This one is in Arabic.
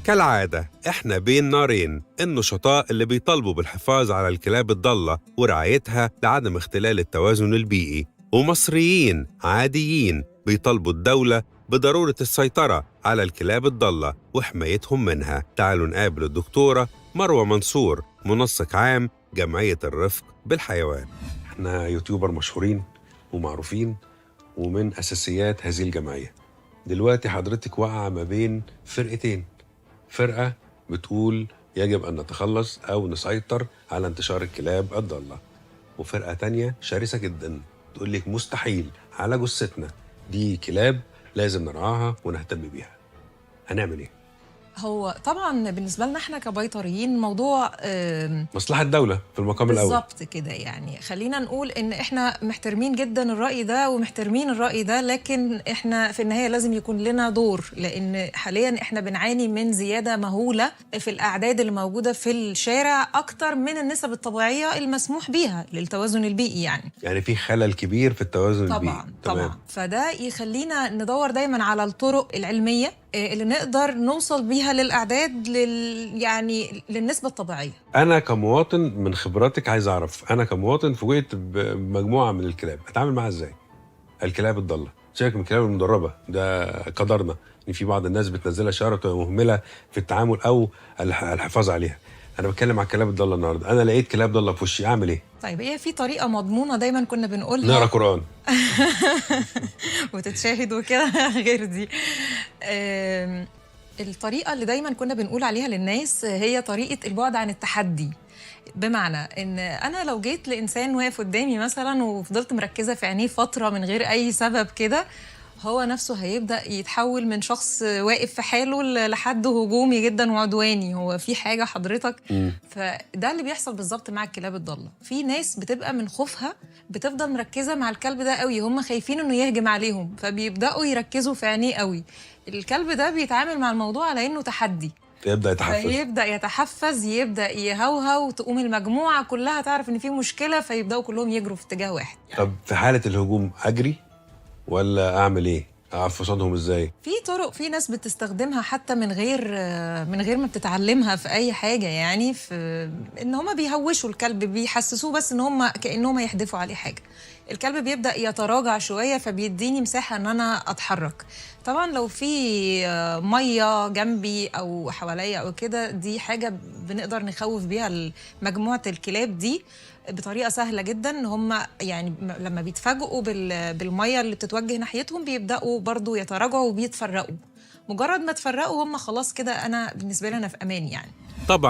كالعادة إحنا بين نارين، النشطاء اللي بيطالبوا بالحفاظ على الكلاب الضالة ورعايتها لعدم اختلال التوازن البيئي، ومصريين عاديين بيطالبوا الدولة بضرورة السيطرة على الكلاب الضالة وحمايتهم منها. تعالوا نقابل الدكتورة مروة منصور، منسق عام جمعية الرفق بالحيوان. إحنا يوتيوبر مشهورين ومعروفين ومن أساسيات هذه الجمعية. دلوقتي حضرتك واقعة ما بين فرقتين، فرقة بتقول يجب أن نتخلص أو نسيطر على انتشار الكلاب الضالة، وفرقة تانية شرسة جدا تقول لك مستحيل على جثتنا، دي كلاب لازم نرعاها ونهتم بيها. هنعمل إيه؟ هو طبعا بالنسبه لنا احنا كبيطريين موضوع مصلحة الدولة في المقام الأول بالظبط كده. يعني خلينا نقول ان احنا محترمين جدا الرأي ده ومحترمين الرأي ده، لكن احنا في النهاية لازم يكون لنا دور، لان حاليا احنا بنعاني من زيادة مهولة في الأعداد اللي موجودة في الشارع أكتر من النسب الطبيعية المسموح بيها للتوازن البيئي. يعني في خلل كبير في التوازن البيئي. طبعا فده يخلينا ندور دايما على الطرق العلمية اللي نقدر نوصل بيها للأعداد يعني للنسبة الطبيعية. أنا كمواطن من خبراتك عايز أعرف، أنا كمواطن فوجئت بمجموعة من الكلاب، أتعامل معها إزاي؟ الكلاب الضالة، سيبك من الكلاب المدربة، ده قدرنا إن في بعض الناس بتنزلها شارة مهملة في التعامل أو الحفاظ عليها. أنا بتكلم على الكلاب الضالة النهاردة، أنا لقيت كلاب ضالة في وشي، أعمل إيه؟ طيب هي في طريقة مضمونة دايما كنا بنقولها، نقرأ قرآن وتتشاهد وكده غير دي. الطريقة اللي دايما كنا بنقول عليها للناس هي طريقة البعد عن التحدي. بمعنى ان انا لو جيت لانسان واقف قدامي مثلا وفضلت مركزة في عينيه فترة من غير اي سبب كده، هو نفسه هيبدأ يتحول من شخص واقف في حاله لحد هجومي جدا وعدواني. هو في حاجة حضرتك. فده اللي بيحصل بالظبط مع الكلاب الضالة. في ناس بتبقى من خوفها بتفضل مركزة مع الكلب ده قوي، هم خايفين انه يهجم عليهم فبيبدأوا يركزوا في عينيه قوي. الكلب ده بيتعامل مع الموضوع على انه تحدي، يبدأ يتحفز، يبدأ يهوهو، وتقوم المجموعة كلها تعرف ان في مشكلة فيبدأوا كلهم يجروا في اتجاه واحد. طب في حالة الهجوم أجري ولا أعمل إيه؟ أعرف قصادهم إزاي؟ في طرق، في ناس بتستخدمها حتى من غير ما بتتعلمها في أي حاجة، يعني في إن هما بيهوشوا الكلب، بيحسسوه بس إن هما كأنهم هيحدفوا عليه حاجة. الكلب بيبدأ يتراجع شوية فبيديني مساحة إن أنا أتحرك. طبعا لو في مية جنبي أو حواليا أو كده، دي حاجة بنقدر نخوف بيها مجموعة الكلاب دي بطريقة سهلة جدا. هم يعني لما بيتفاجئوا بالمية اللي بتتوجه ناحيتهم بيبدأوا برضو يتراجعوا وبيتفرقوا. مجرد ما تفرقوا هم خلاص كده، أنا بالنسبة لي أنا في أمان يعني. طبعا